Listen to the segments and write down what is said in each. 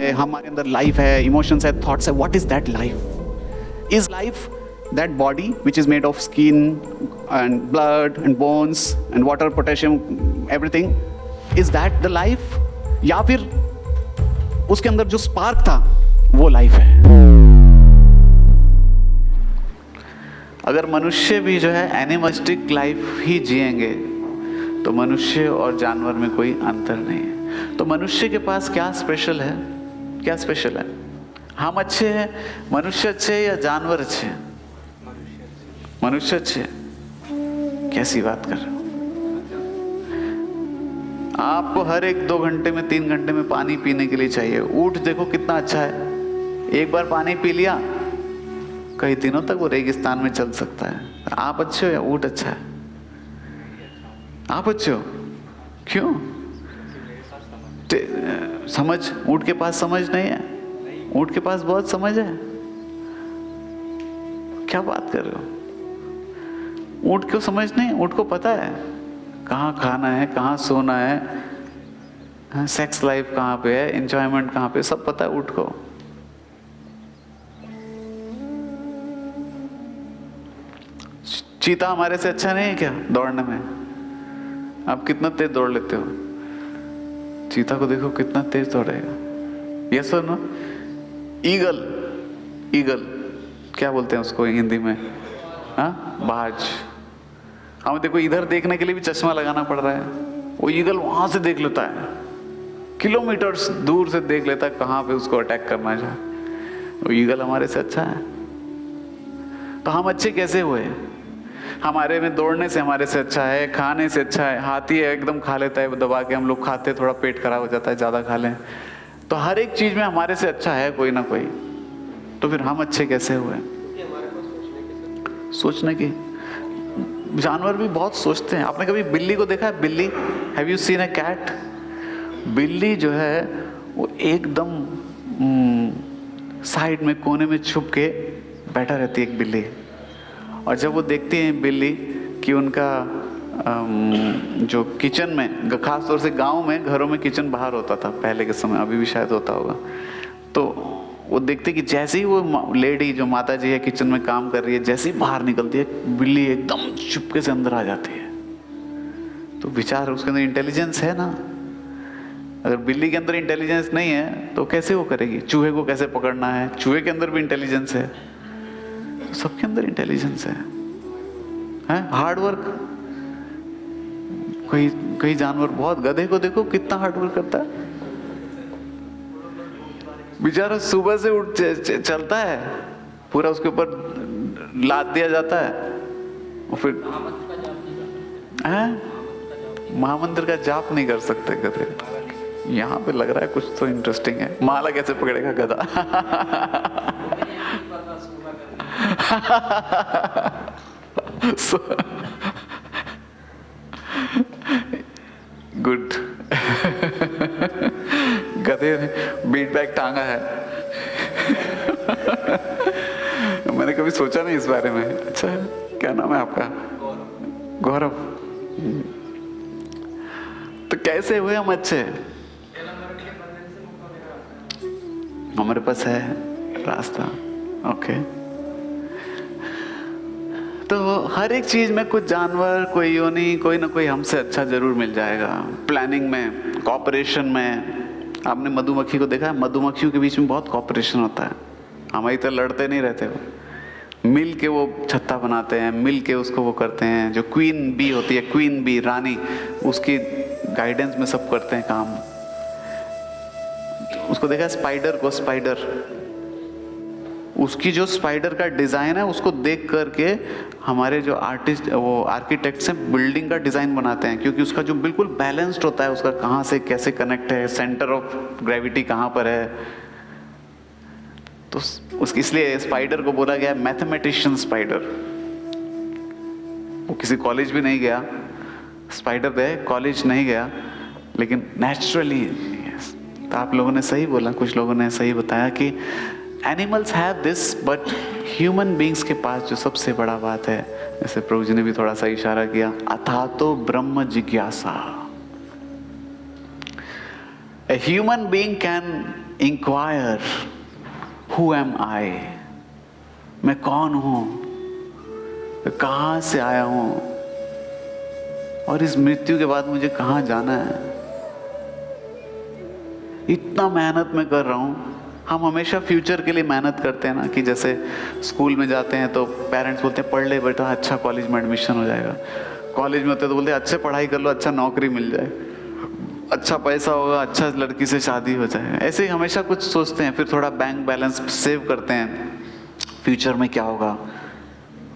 है, हमारे अंदर लाइफ है, इमोशंस है, थॉट्स है. What is that life? Is life that body which is made of skin and blood and bones and water, potassium, everything? Is that the life? या फिर उसके अंदर जो स्पार्क था वो लाइफ है? अगर मनुष्य भी जो है एनिमलिस्टिक लाइफ ही जिएंगे तो मनुष्य और जानवर में कोई अंतर नहीं है. तो मनुष्य के पास क्या स्पेशल है? क्या स्पेशल है? हम अच्छे हैं, मनुष्य अच्छे हैं या जानवर अच्छे हैं? मनुष्य अच्छे. कैसी बात कर रहे हो? आपको हर एक 2 घंटे में 3 घंटे में पानी पीने के लिए चाहिए. ऊंट देखो कितना अच्छा है, एक बार पानी पी लिया कई दिनों तक वो रेगिस्तान में चल सकता है. आप अच्छे हो या ऊंट अच्छा है? आप अच्छे हो. क्यों? समझ, ऊंट के पास समझ नहीं है. ऊंट के पास बहुत समझ है. क्या बात कर रहे हो? ऊंट को समझ नहीं. ऊंट को पता है कहाँ खाना है, कहाँ सोना है, सेक्स लाइफ कहाँ पे है, एंजॉयमेंट कहाँ पे, सब पता है ऊंट को. चीता हमारे से अच्छा नहीं है क्या दौड़ने में? आप कितना तेज दौड़ लेते हो? चीता को देखो कितना तेज दौड़ेगा. यस और नो? ईगल, ईगल क्या बोलते हैं उसको हिंदी में? हाँ, बाज. हमें देखो इधर देखने के लिए भी चश्मा लगाना पड़ रहा है. वो ईगल वहां से देख लेता है, किलोमीटर्स दूर से देख लेता है कहाँ पे उसको अटैक करना है. वो ईगल हमारे से अच्छा है. तो हम अच्छे कैसे हुए? हमारे में दौड़ने से हमारे से अच्छा है, खाने से अच्छा है. हाथी है एकदम खा लेता है दबा के, हम लोग खाते थोड़ा पेट खराब हो जाता है ज्यादा खा लें. तो हर एक चीज में हमारे से अच्छा है कोई ना कोई. तो फिर हम अच्छे कैसे हुए? सोचने की. जानवर भी बहुत सोचते हैं. आपने कभी बिल्ली को देखा है? बिल्ली, have you seen a cat? बिल्ली जो है वो एकदम साइड में कोने में छुप के बैठा रहती है एक बिल्ली. और जब वो देखती है बिल्ली कि उनका जो किचन में, खास तौर से गांव में घरों में किचन बाहर होता था पहले के समय, अभी भी शायद होता होगा, तो वो देखते कि जैसे ही वो लेडी जो माता जी है किचन में काम कर रही है, जैसे ही बाहर निकलती है बिल्ली एकदम चुपके से अंदर आ जाती है. तो विचार, उसके अंदर इंटेलिजेंस है ना. अगर बिल्ली के अंदर इंटेलिजेंस नहीं है तो कैसे वो करेगी? चूहे को कैसे पकड़ना है, चूहे के अंदर भी इंटेलिजेंस है. सबके अंदर इंटेलिजेंस है. Hard work. कई जानवर बहुत, गधे को देखो कितना हार्ड वर्क करता है. बेचारा सुबह से उठ चलता है, पूरा उसके ऊपर लाद दिया जाता है और फिर महामंत्र का जाप नहीं कर सकते गधे. यहाँ पे लग रहा है कुछ तो इंटरेस्टिंग है. माला कैसे पकड़ेगा गधा? गुड. गधे ने बीट बैग टांगा है. मैंने कभी सोचा नहीं इस बारे में. अच्छा, क्या नाम है आपका? गौरव. तो कैसे हुए हम अच्छे? हमारे पास है रास्ता. ओके. तो हर एक चीज में कुछ जानवर, कोई योनि, कोई ना कोई हमसे अच्छा जरूर मिल जाएगा. प्लानिंग में, कॉपरेशन में. आपने मधुमक्खी को देखा है? मधुमक्खियों के बीच में बहुत कॉपरेशन होता है. हमारी तरह लड़ते नहीं रहते. वो मिल के वो छत्ता बनाते हैं, मिल के उसको वो करते हैं. जो क्वीन बी होती है, क्वीन बी रानी, उसकी गाइडेंस में सब करते हैं काम. उसको देखा है स्पाइडर को? स्पाइडर, उसकी जो स्पाइडर का डिजाइन है उसको देख करके हमारे जो आर्टिस्ट, वो आर्किटेक्ट्स हैं, बिल्डिंग का डिजाइन बनाते हैं, क्योंकि उसका जो बिल्कुल बैलेंस्ड होता है, उसका कहाँ से कैसे कनेक्ट है, सेंटर ऑफ ग्रेविटी कहाँ पर है. तो उसकी, इसलिए स्पाइडर को बोला गया मैथमेटिशियन स्पाइडर. वो किसी कॉलेज भी नहीं गया. स्पाइडर है, कॉलेज नहीं गया, लेकिन नेचुरली. तो आप लोगों ने सही बोला, कुछ लोगों ने सही बताया कि animals have this, but human beings के पास जो सबसे बड़ा बात है, जैसे प्रभु जी ने भी थोड़ा सा इशारा किया, अथातो ब्रह्म जिज्ञासा. A human being can inquire who am I, मैं कौन हूं, कहां से आया हूं, और इस मृत्यु के बाद मुझे कहां जाना है। इतना मेहनत मैं कर रहा हूं। हम हमेशा फ्यूचर के लिए मेहनत करते हैं ना, कि जैसे स्कूल में जाते हैं तो पेरेंट्स बोलते हैं पढ़ ले बेटा, अच्छा कॉलेज में एडमिशन हो जाएगा। कॉलेज में होते हैं तो बोलते हैं अच्छे पढ़ाई कर लो, अच्छा नौकरी मिल जाए, अच्छा पैसा होगा, अच्छा लड़की से शादी हो जाए। ऐसे ही हमेशा कुछ सोचते हैं। फिर थोड़ा बैंक बैलेंस सेव करते हैं, फ्यूचर में क्या होगा,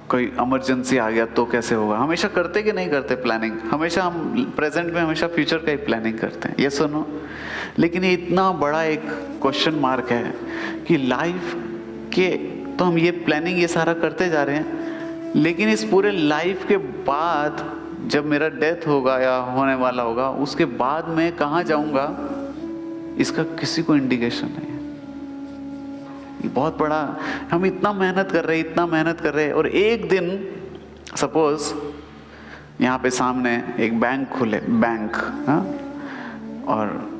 कोई इमरजेंसी आ गया तो कैसे होगा। हमेशा करते कि नहीं करते प्लानिंग? हमेशा हम प्रेजेंट में हमेशा फ्यूचर का ही प्लानिंग करते हैं, ये सुनो। लेकिन ये इतना बड़ा एक क्वेश्चन मार्क है कि लाइफ के, तो हम ये प्लानिंग ये सारा करते जा रहे हैं, लेकिन इस पूरे लाइफ के बाद जब मेरा डेथ होगा या होने वाला होगा, उसके बाद मैं कहाँ जाऊँगा, इसका किसी को इंडिकेशन नहीं है। ये बहुत बड़ा, हम इतना मेहनत कर रहे हैं, इतना मेहनत कर रहे हैं, और एक दिन सपोज यहाँ पे सामने एक बैंक खुले, बैंक, हाँ, और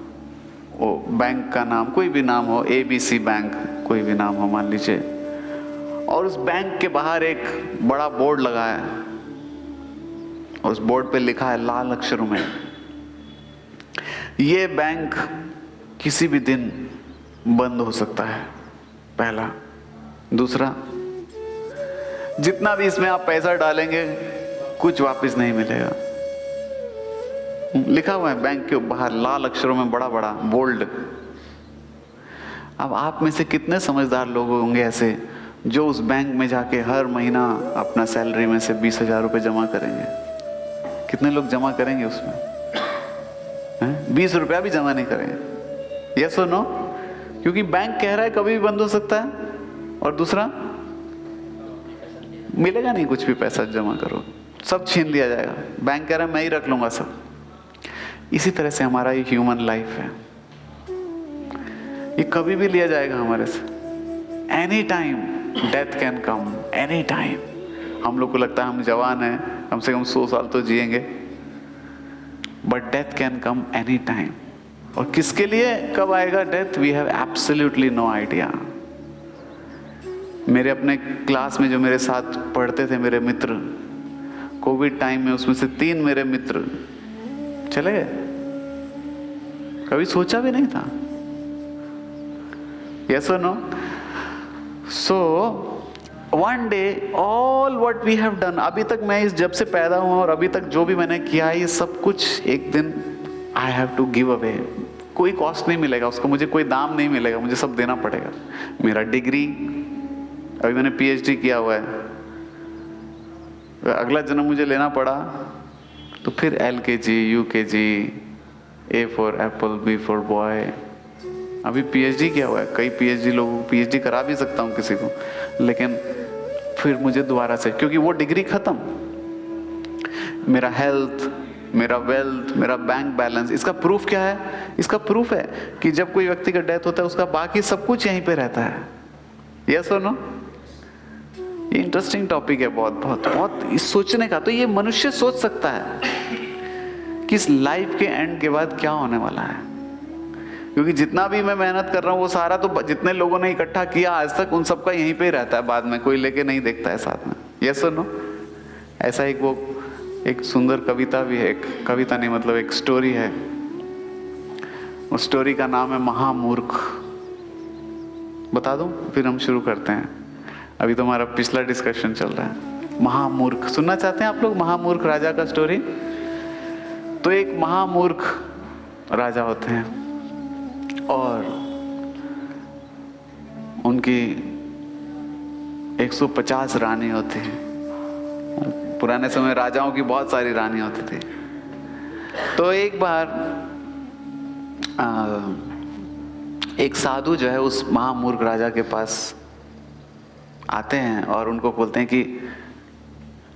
वो बैंक का नाम कोई भी नाम हो, ABC बैंक, कोई भी नाम हो मान लीजिए, और उस बैंक के बाहर एक बड़ा बोर्ड लगा है, उस बोर्ड पे लिखा है लाल अक्षरों में, ये बैंक किसी भी दिन बंद हो सकता है। पहला। दूसरा, जितना भी इसमें आप पैसा डालेंगे कुछ वापस नहीं मिलेगा। लिखा हुआ है बैंक के बाहर लाल अक्षरों में, बड़ा बड़ा बोल्ड। अब आप में से कितने समझदार लोग होंगे ऐसे जो उस बैंक में जाके हर महीना अपना सैलरी में से 20,000 रुपये जमा करेंगे? कितने लोग जमा करेंगे उसमें? 20 रुपया भी जमा नहीं करेंगे। यस और नो? क्योंकि बैंक कह रहा है कभी भी बंद हो सकता है, और दूसरा मिलेगा नहीं कुछ भी, पैसा जमा करो सब छीन लिया जाएगा। बैंक कह रहा है मैं ही रख लूंगा सब। इसी तरह से हमारा ये ह्यूमन लाइफ है, ये कभी भी लिया जाएगा हमारे से। Any time death can come, any time. हम लोग को लगता है हम जवान हैं, कम से कम 100 साल तो जिएंगे, but death can come any time. और किसके लिए कब आएगा death, we have absolutely no idea. मेरे अपने क्लास में जो मेरे साथ पढ़ते थे मेरे मित्र, कोविड टाइम में उसमें से 3 मेरे मित्र चले गए, कभी सोचा भी नहीं था। यस और no? So one day all what we have done, अभी तक मैं इस जब से पैदा हुआ और अभी तक जो भी मैंने किया है, ये सब कुछ एक दिन I have to give away. कोई कॉस्ट नहीं मिलेगा उसका, मुझे कोई दाम नहीं मिलेगा, मुझे सब देना पड़ेगा। मेरा डिग्री, अभी मैंने PhD किया हुआ है, अगला जन्म मुझे लेना पड़ा तो फिर LKG UKG, A for apple, B for boy, अभी PhD किया हुआ है। कई PhD लोगों को PhD करा भी सकता हूँ किसी को, लेकिन फिर मुझे दोबारा से, क्योंकि वो डिग्री खत्म। मेरा हेल्थ, मेरा वेल्थ, मेरा बैंक बैलेंस, इसका प्रूफ क्या है? इसका प्रूफ है कि जब कोई व्यक्ति का डेथ होता है उसका बाकी सब कुछ यहीं पे रहता है। यस और नो? ये इंटरेस्टिंग टॉपिक है, बहुत बहुत बहुत इस सोचने का। तो ये मनुष्य सोच सकता है कि इस लाइफ के एंड के बाद क्या होने वाला है, क्योंकि जितना भी मैं मेहनत कर रहा हूँ वो सारा तो जितने लोगों ने इकट्ठा किया आज तक उन सबका यहीं पे ही रहता है, बाद में कोई लेके नहीं देखता है साथ में। यस और नो? ऐसा एक सुंदर कविता भी है, एक कविता नहीं मतलब एक स्टोरी है। उस स्टोरी का नाम है महामूर्ख। बता दूं फिर हम शुरू करते हैं, अभी तो हमारा पिछला डिस्कशन चल रहा है। महामूर्ख सुनना चाहते हैं आप लोग? महामूर्ख राजा का स्टोरी। तो एक महामूर्ख राजा होते हैं और उनकी 150 रानी होती है। पुराने समय राजाओं की बहुत सारी रानी होती थी। तो एक बार एक साधु जो है उस महामूर्ख राजा के पास आते हैं और उनको बोलते हैं कि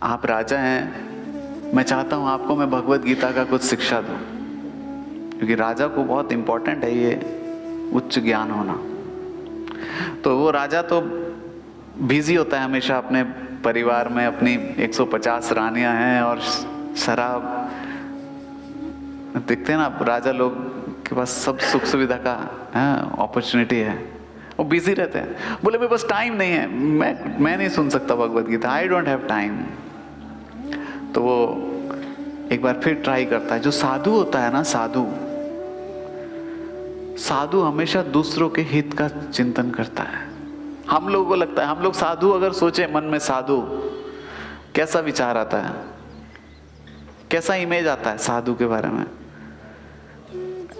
आप राजा हैं, मैं चाहता हूं आपको मैं भगवत गीता का कुछ शिक्षा दूं, क्योंकि राजा को बहुत इंपॉर्टेंट है ये उच्च ज्ञान होना। तो वो राजा तो बिजी होता है हमेशा अपने परिवार में, अपनी 150 रानियां हैं और शराब। दिखते हैं ना राजा लोग के पास सब सुख सुविधा का अपॉर्चुनिटी है, वो बिजी रहते हैं। बोले मेरे पास टाइम नहीं है, मैं नहीं सुन सकता Bhagavad Gita, I don't have time. तो वो एक बार फिर ट्राई करता है। जो साधु होता है ना, साधु हमेशा दूसरों के हित का चिंतन करता है। हम लोगों को लगता है, हम लोग साधु अगर सोचे मन में, साधु कैसा विचार आता है, कैसा इमेज आता है साधु के बारे में,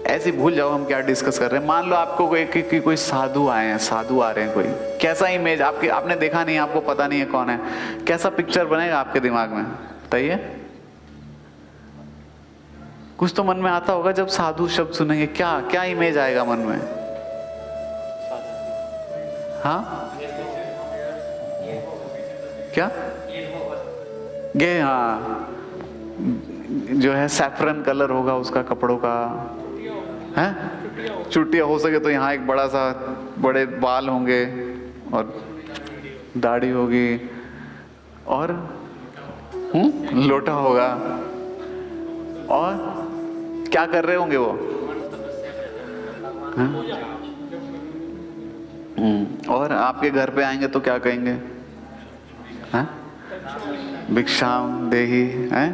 ऐसे भूल जाओ हम क्या डिस्कस कर रहे हैं। मान लो आपको कोई साधु आए हैं, साधु आ रहे हैं, कोई कैसा इमेज आपने देखा नहीं, आपको पता नहीं है कौन है, कैसा पिक्चर बनेगा आपके दिमाग में बताइए? कुछ तो मन में आता होगा जब साधु शब्द सुनेंगे, क्या इमेज आएगा मन में? हाँ क्या ये, हाँ जो है सैफरन कलर होगा उसका कपड़ों का, है चुटिया हो सके तो यहाँ एक बड़े बाल होंगे और दाढ़ी होगी और लोटा होगा, और क्या कर रहे होंगे वो? और आपके घर पे आएंगे तो क्या कहेंगे? भिक्षाम देही, हैं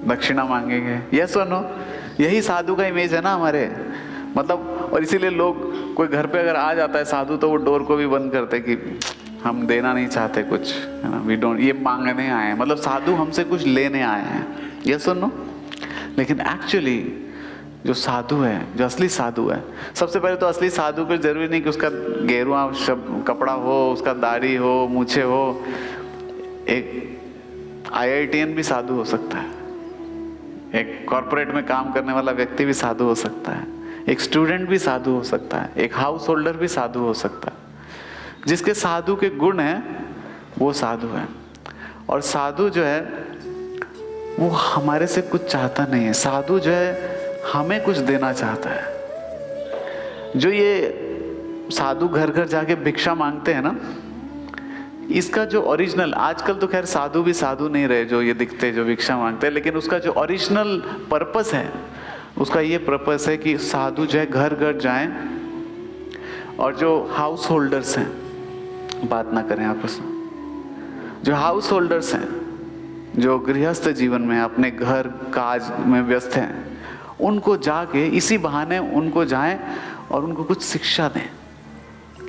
दक्षिणा मांगेंगे, यस और नो? यही साधु का इमेज है ना हमारे, मतलब। और इसीलिए लोग, कोई घर पे अगर आ जाता है साधु तो वो डोर को भी बंद करते कि हम देना नहीं चाहते कुछ, है ना, वी डोंट, ये मांगने आए हैं, मतलब साधु हमसे कुछ लेने आए हैं, यस और नो? लेकिन एक्चुअली जो साधु है, जो असली साधु है, सबसे पहले तो असली साधु को जरूरी नहीं कि उसका गेरुआ कपड़ा हो, उसका दाढ़ी हो, मूछे हो। एक IITian भी साधु हो सकता है, एक कॉर्पोरेट में काम करने वाला व्यक्ति भी साधु हो सकता है, एक स्टूडेंट भी साधु हो सकता है, एक हाउस होल्डर भी साधु हो सकता है। जिसके साधु के गुण हैं वो साधु है। और साधु जो है वो हमारे से कुछ चाहता नहीं है, साधु जो है हमें कुछ देना चाहता है। जो ये साधु घर घर जाके भिक्षा मांगते हैं ना, इसका जो ओरिजिनल, आजकल तो खैर साधु भी साधु नहीं रहे जो ये दिखते जो भिक्षा मांगते हैं, लेकिन उसका जो ओरिजिनल पर्पस है, उसका ये पर्पस है कि साधु जो है घर घर जाएं और जो हाउस होल्डर्स हैं, बात ना करें आपस में, जो हाउस होल्डर्स हैं, जो गृहस्थ जीवन में अपने घर काज में व्यस्त हैं, उनको जाके इसी बहाने उनको जाएं और उनको कुछ शिक्षा दें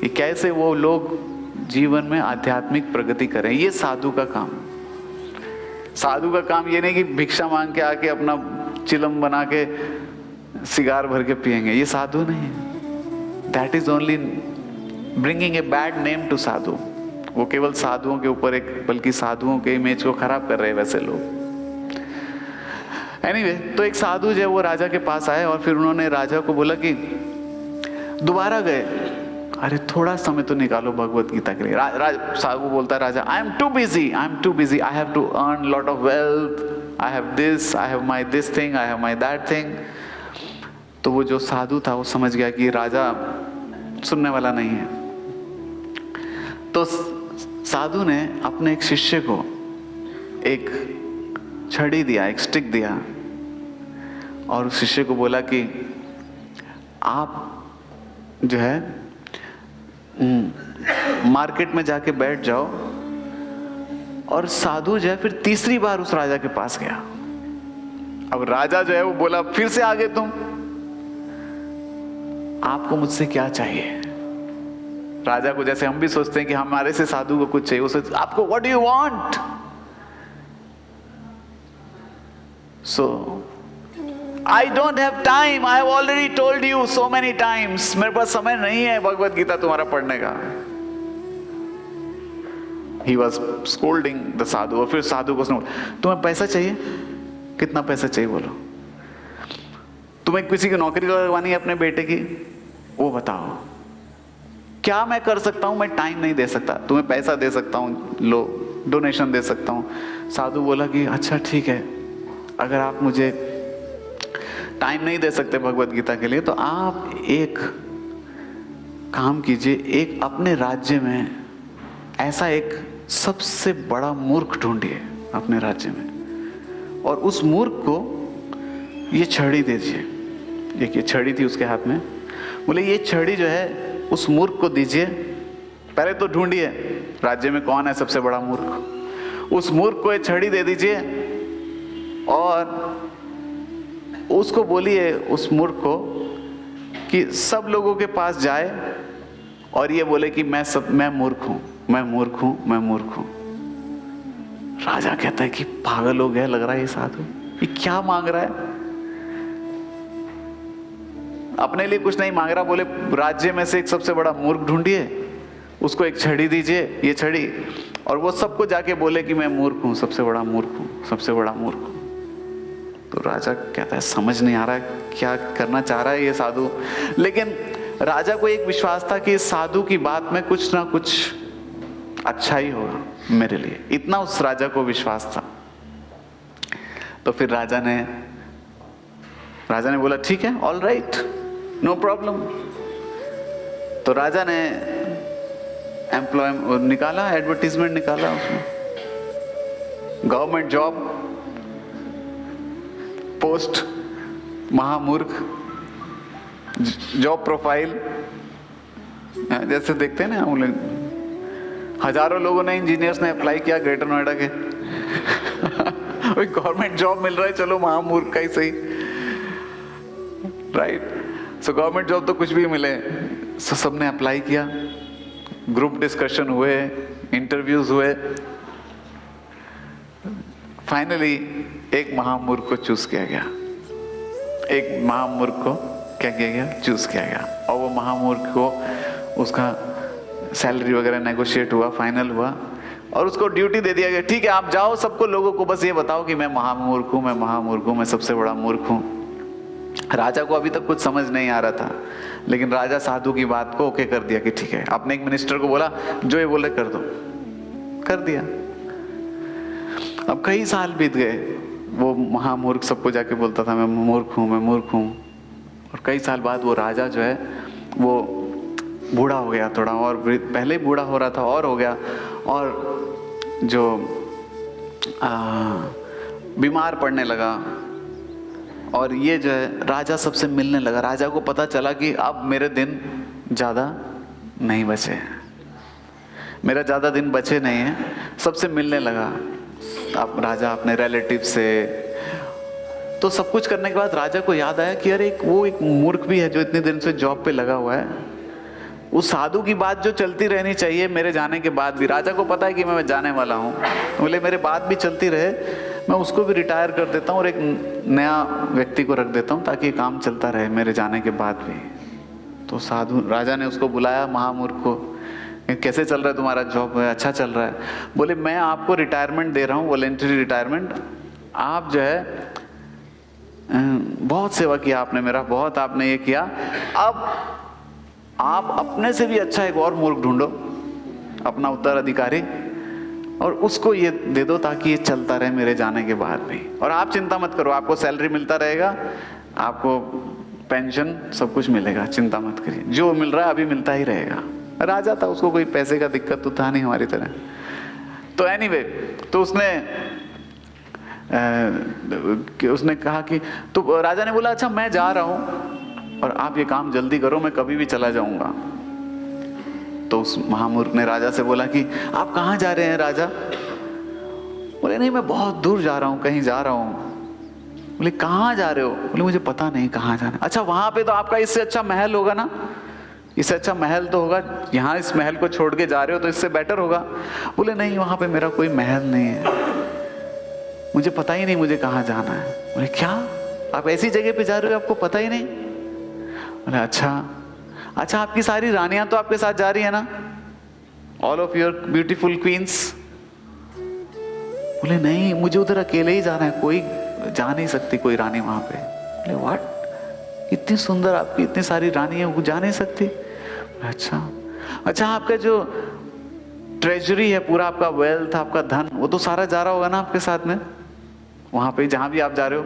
कि कैसे वो लोग जीवन में आध्यात्मिक प्रगति करें। ये साधु का काम। साधु का काम ये नहीं कि भिक्षा मांग के आके अपना चिलम बना के सिगार भर के पिएंगे, ये साधु नहीं है। That is only bringing a bad name to sadhu. वो केवल साधुओं के ऊपर एक, बल्कि साधुओं के इमेज को खराब कर रहे हैं वैसे लोग। एनीवे, तो एक साधु जो है वो राजा के पास आए और फिर उन्होंने राजा को बोला कि दोबारा गए, अरे थोड़ा समय तो निकालो भगवत गीता के लिए। साधु बोलता है राजा, I am too busy, I have to earn lot of wealth, I have this, I have my this thing, I have my that thing. तो वो जो साधु था वो समझ गया कि राजा सुनने वाला नहीं है। तो साधु ने अपने एक शिष्य को एक छड़ी दिया, एक स्टिक दिया, और उस शिष्य को बोला कि आप जो है मार्केट में जाके बैठ जाओ। और साधु जो है फिर तीसरी बार उस राजा के पास गया। अब राजा जो है वो बोला, फिर से आगे तुम, आपको मुझसे क्या चाहिए? राजा को जैसे हम भी सोचते हैं कि हमारे से साधु को कुछ चाहिए, वो सोचते आपको what do you want? So I don't have time, I have already told you so many times, मेरे पास समय नहीं है भगवत गीता तुम्हारा पढ़ने का। He was scolding the साधु। और फिर साधु को तुम्हें पैसा चाहिए? कितना पैसा चाहिए बोलो? तुम्हें किसी की नौकरी लगवानी है अपने बेटे की, वो बताओ। क्या मैं कर सकता हूं? मैं टाइम नहीं दे सकता, तुम्हें पैसा दे सकता हूं, लो डोनेशन दे सकता हूं। साधु बोला कि अच्छा ठीक है, अगर आप मुझे टाइम नहीं दे सकते भगवत गीता के लिए तो आप एक काम कीजिए, एक अपने राज्य में ऐसा एक सबसे बड़ा मूर्ख ढूंढिए अपने राज्य में, और उस मूर्ख को ये छड़ी दीजिए एक ये छड़ी थी उसके हाथ में। बोले ये छड़ी जो है उस मूर्ख को दीजिए, पहले तो ढूंढिए राज्य में कौन है सबसे बड़ा मूर्ख, उस मूर्ख को ये छड़ी दे दीजिए और उसको बोलिए उस मूर्ख को कि सब लोगों के पास जाए और ये बोले कि मैं मूर्ख हूं, मैं मूर्ख हूं, मैं मूर्ख हूं। राजा कहता है कि पागल हो गया लग रहा है ये साधु, ये क्या मांग रहा है? अपने लिए कुछ नहीं मांग रहा, बोले राज्य में से एक सबसे बड़ा मूर्ख ढूंढिए, उसको एक छड़ी दीजिए, ये छड़ी, और वो सबको जाके बोले कि मैं मूर्ख हूं, सबसे बड़ा मूर्ख हूं, सबसे बड़ा मूर्ख हूं। तो राजा कहता है समझ नहीं आ रहा है क्या करना चाह रहा है ये साधु, लेकिन राजा को एक विश्वास था कि इस साधु की बात में कुछ ना कुछ अच्छा ही होगा मेरे लिए, इतना उस राजा को विश्वास था। तो फिर राजा ने बोला ठीक है, ऑल राइट, नो प्रॉब्लम। तो राजा ने एम्प्लॉय निकाला, एडवर्टीजमेंट निकाला उसमें, गवर्नमेंट जॉब, पोस्ट महामूर्ख, जॉब प्रोफाइल, जैसे देखते हैं ना हम लोग, हजारों लोगों ने, इंजीनियर्स ने अप्लाई किया ग्रेटर नोएडा के गवर्नमेंट जॉब मिल रहा है, चलो महामूर्ख का ही सही, राइट। सो गवर्नमेंट जॉब तो कुछ भी मिले, सो सबने अप्लाई किया, ग्रुप डिस्कशन हुए, इंटरव्यूज हुए, फाइनली एक महामूर्ख को चूज किया गया, एक महामूर्ख को क्या किया गया, चूज किया गया। और वो महामूर्ख को उसका सैलरी वगैरह नेगोशिएट हुआ, फाइनल हुआ, और उसको ड्यूटी दे दिया गया, ठीक है आप जाओ, सबको लोगों को बस ये बताओ कि मैं महामूर्ख हूं, मैं महामूर्ख हूं, मैं सबसे बड़ा मूर्ख हूं। राजा को अभी तक कुछ समझ नहीं आ रहा था, लेकिन राजा साधु की बात को ओके कर दिया कि ठीक है। अपने एक मिनिस्टर को बोला जो ये बोले कर दो, कर दिया। अब कई साल बीत गए, वो महामूर्ख सबको जाके बोलता था मैं मूर्ख हूं, मैं मूर्ख हूं, और कई साल बाद वो राजा जो है वो बूढ़ा हो गया थोड़ा, और पहले ही बूढ़ा हो रहा था और हो गया, और जो बीमार पड़ने लगा, और ये जो है राजा सबसे मिलने लगा। राजा को पता चला कि अब मेरे दिन ज़्यादा नहीं बचे हैं, मेरा ज़्यादा दिन बचे नहीं हैं, सबसे मिलने लगा। अब राजा अपने रिलेटिव से, तो सब कुछ करने के बाद राजा को याद आया कि अरे वो एक मूर्ख भी है जो इतने दिन से जॉब पे लगा हुआ है, उस साधु की बात जो चलती रहनी चाहिए मेरे जाने के बाद भी, राजा को पता है कि मैं जाने वाला हूँ, बोले मेरे बात भी चलती रहे, मैं उसको भी रिटायर कर देता हूँ और एक नया व्यक्ति को रख देता हूँ ताकि काम चलता रहे मेरे जाने के बाद भी। तो साधु राजा ने उसको बुलाया महामूर्ख को, कैसे चल रहा है तुम्हारा जॉब? अच्छा चल रहा है। बोले मैं आपको रिटायरमेंट दे रहा हूँ, वॉलेंटरी रिटायरमेंट, आप जो है बहुत सेवा किया आपने मेरा, बहुत आपने ये किया, अब आप अपने से भी अच्छा एक और मूर्ख ढूंढो, अपना उत्तराधिकारी, और उसको ये दे दो ताकि ये चलता रहे मेरे जाने के बाद भी। और आप चिंता मत करो, आपको सैलरी मिलता रहेगा, आपको पेंशन सब कुछ मिलेगा, चिंता मत करिए, जो मिल रहा है अभी मिलता ही रहेगा। राजा था, उसको कोई पैसे का दिक्कत तो था नहीं हमारी तरह। तो एनीवे, तो उसने कहा कि, तो राजा ने बोला अच्छा मैं जा रहा हूं और आप ये काम जल्दी करो, मैं कभी भी चला जाऊंगा। तो उस महामूर्ख ने राजा से बोला कि आप कहाँ जा रहे हैं राजा? बोले नहीं मैं बहुत दूर जा रहा हूँ, कहीं जा रहा हूँ। बोले कहाँ जा रहे हो? बोले मुझे पता नहीं कहाँ जाना। अच्छा वहां पे तो आपका इससे अच्छा महल होगा ना, इससे अच्छा महल तो होगा, यहाँ इस महल को छोड़ के जा रहे हो तो इससे बेटर होगा। बोले नहीं वहां पे मेरा कोई महल नहीं है, मुझे पता ही नहीं मुझे कहाँ जाना है। बोले क्या आप ऐसी जगह पे जा रहे हो आपको पता ही नहीं? बोले अच्छा आपकी सारी रानियां तो आपके साथ जा रही है ना, all of your beautiful queens? बोले नहीं मुझे उधर अकेले ही जाना है, कोई जा नहीं सकती कोई रानी वहां पे। बोले व्हाट, इतनी सुंदर आपकी इतनी सारी रानी है, वो जा नहीं सकती? अच्छा आपका जो ट्रेजरी है, पूरा आपका वेल्थ, आपका धन, वो तो सारा जा रहा होगा ना आपके साथ में वहां पे जहां भी आप जा रहे हो?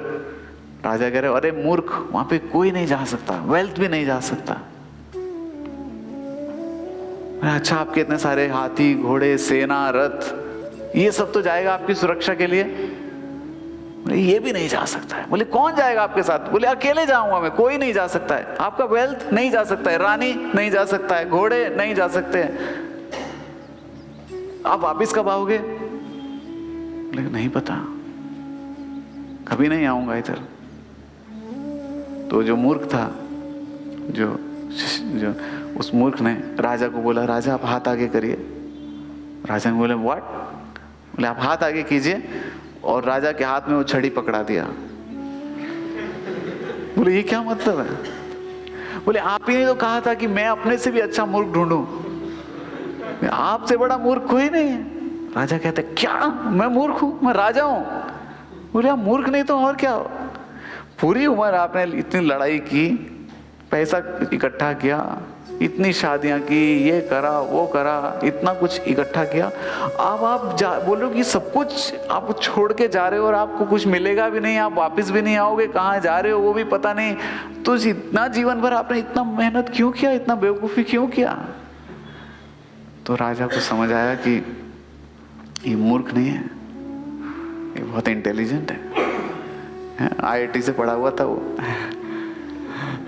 राजा कह रहे हो अरे मूर्ख, वहां पे कोई नहीं जा सकता, वेल्थ भी नहीं जा सकता। अच्छा आपके इतने सारे हाथी घोड़े सेना रथ ये सब तो जाएगा आपकी सुरक्षा के लिए? बोले ये भी नहीं जा सकता है। बोले कौन जाएगा आपके साथ? बोले अकेले जाऊंगा मैं, कोई नहीं जा सकता है। आपका वेल्थ नहीं जा सकता है, रानी नहीं जा सकता है, घोड़े नहीं जा सकते हैं। आप वापिस कब आओगे? बोले नहीं पता, कभी नहीं आऊंगा इधर। तो जो मूर्ख था, जो उस मूर्ख ने राजा को बोला, राजा आप हाथ आगे करिए। राजा ने बोले व्हाट? बोले आप हाथ आगे कीजिए, और राजा के हाथ में वो छड़ी पकड़ा दिया। बोले ये क्या मतलब है? बोले आप ही ने तो कहा था कि मैं अपने से भी अच्छा मूर्ख ढूंढूं, आपसे बड़ा मूर्ख कोई नहीं है। राजा कहते क्या मैं मूर्ख हूं? मैं राजा हूं? बोले आप मूर्ख नहीं तो और क्या हो? पूरी उम्र आपने इतनी लड़ाई की, पैसा इकट्ठा किया, इतनी शादियां की, ये करा वो करा, इतना कुछ इकट्ठा किया, अब आप बोलो कि सब कुछ आप छोड़ के जा रहे हो और आपको कुछ मिलेगा भी नहीं, आप वापस भी नहीं आओगे, कहाँ जा रहे हो वो भी पता नहीं। तो इतना जीवन भर आपने इतना मेहनत क्यों किया, इतना बेवकूफ़ी क्यों किया? तो राजा को समझ आया कि ये मूर्ख नहीं है, ये बहुत इंटेलिजेंट है। IIT से पढ़ा हुआ था वो।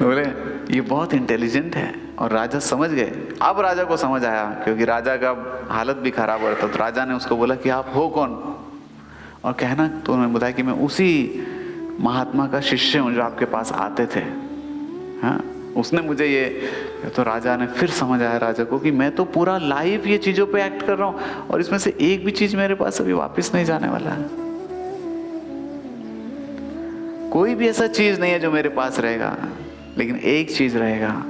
बोले ये बहुत इंटेलिजेंट है। और राजा समझ गए। अब राजा को समझ आया, क्योंकि राजा का हालत भी खराब हो रहा था। तो राजा ने उसको बोला कि आप हो कौन? और कहना, तो उन्होंने बताया कि मैं उसी महात्मा का शिष्य हूँ जो आपके पास आते थे। हाँ, उसने मुझे ये। तो राजा ने फिर समझ आया राजा को कि मैं तो पूरा लाइफ ये चीज़ों पे एक्ट कर रहा हूँ, और इसमें से एक भी चीज़ मेरे पास अभी वापस नहीं जाने वाला है। कोई भी ऐसा चीज़ नहीं है जो मेरे पास रहेगा, लेकिन एक चीज़ रहेगा,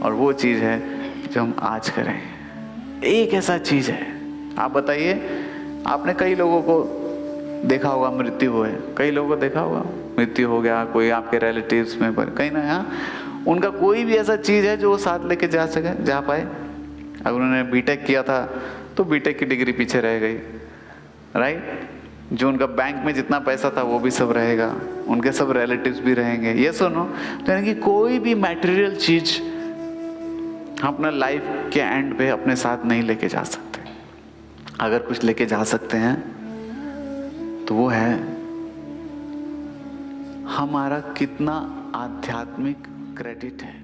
और वो चीज़ है जो हम आज करें। एक ऐसा चीज़ है। आप बताइए, आपने कई लोगों को देखा होगा मृत्यु हुए, कई लोगों को देखा होगा मृत्यु हो गया, कोई आपके रिलेटिव्स में कहीं ना, यहाँ उनका कोई भी ऐसा चीज़ है जो वो साथ लेके जा पाए। अगर उन्होंने बीटेक किया था तो बीटेक की डिग्री पीछे रह गई, राइट? जो उनका बैंक में जितना पैसा था वो भी सब रहेगा, उनके सब रिलेटिव्स भी रहेंगे। ये सुनो, तो यानी कि कोई भी मटेरियल चीज हम अपना लाइफ के एंड पे अपने साथ नहीं लेके जा सकते। अगर कुछ लेके जा सकते हैं तो वो है हमारा कितना आध्यात्मिक क्रेडिट है।